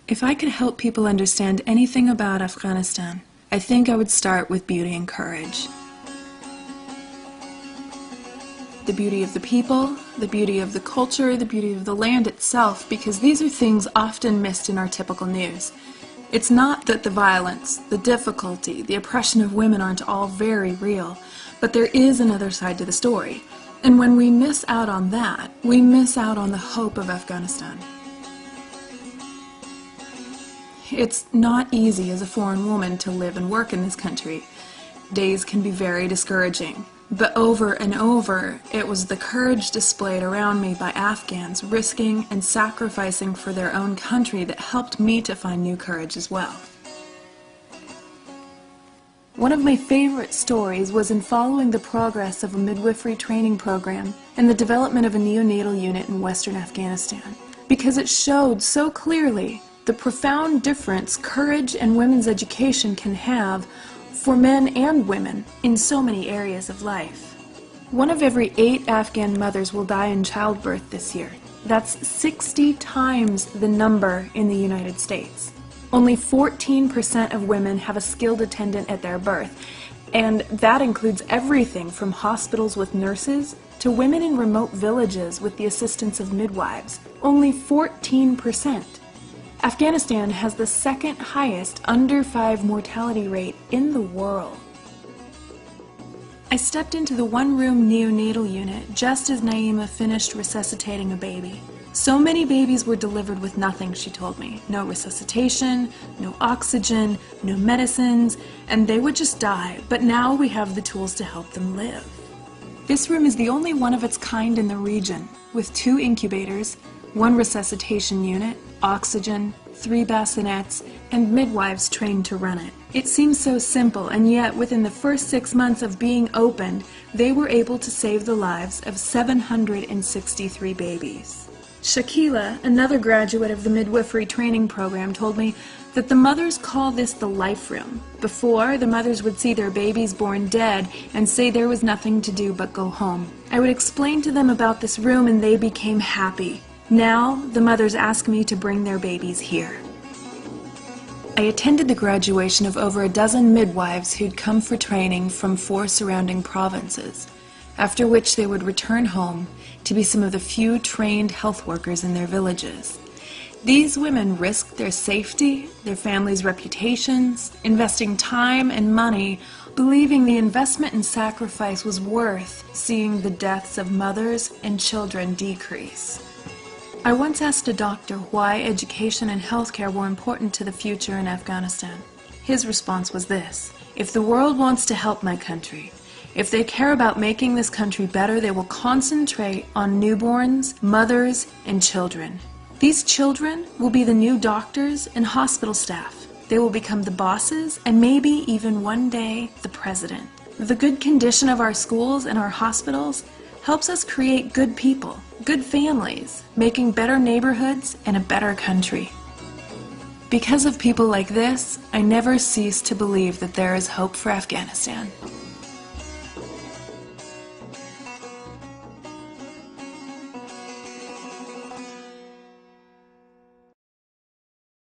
If I could help people understand anything about Afghanistan, I think I would start with beauty and courage. The beauty of the people, the beauty of the culture, the beauty of the land itself, because these are things often missed in our typical news. It's not that the violence, the difficulty, the oppression of women aren't all very real, but there is another side to the story. And when we miss out on that, we miss out on the hope of Afghanistan. It's not easy as a foreign woman to live and work in this country. Days can be very discouraging. But over and over, it was the courage displayed around me by Afghans risking and sacrificing for their own country that helped me to find new courage as well. One of my favorite stories was in following the progress of a midwifery training program and the development of a neonatal unit in Western Afghanistan, because it showed so clearly the profound difference courage and women's education can have for men and women in so many areas of life. 1 of every 8 Afghan mothers will die in childbirth this year. That's 60 times the number in the United States. Only 14% of women have a skilled attendant at their birth, and that includes everything from hospitals with nurses to women in remote villages with the assistance of midwives. Only 14%. Afghanistan has the second highest under 5 mortality rate in the world. I stepped into the one-room neonatal unit just as Naima finished resuscitating a baby. So many babies were delivered with nothing, she told me. No resuscitation, no oxygen, no medicines, and they would just die, but now we have the tools to help them live. This room is the only one of its kind in the region, with 2 incubators, 1 resuscitation unit, oxygen, 3 bassinets, and midwives trained to run it. It seems so simple, and yet within the first 6 months of being opened, they were able to save the lives of 763 babies. Shakila, another graduate of the midwifery training program, told me that the mothers call this the life room. Before, the mothers would see their babies born dead and say there was nothing to do but go home. I would explain to them about this room and they became happy. Now, the mothers ask me to bring their babies here. I attended the graduation of over a dozen midwives who'd come for training from 4 surrounding provinces, after which they would return home to be some of the few trained health workers in their villages. These women risked their safety, their families' reputations, investing time and money, believing the investment and sacrifice was worth seeing the deaths of mothers and children decrease. I once asked a doctor why education and healthcare were important to the future in Afghanistan. His response was this: if the world wants to help my country, if they care about making this country better, they will concentrate on newborns, mothers, and children. These children will be the new doctors and hospital staff. They will become the bosses and maybe even one day the president. The good condition of our schools and our hospitals helps us create good people, good families, making better neighborhoods and a better country. Because of people like this, I never cease to believe that there is hope for Afghanistan.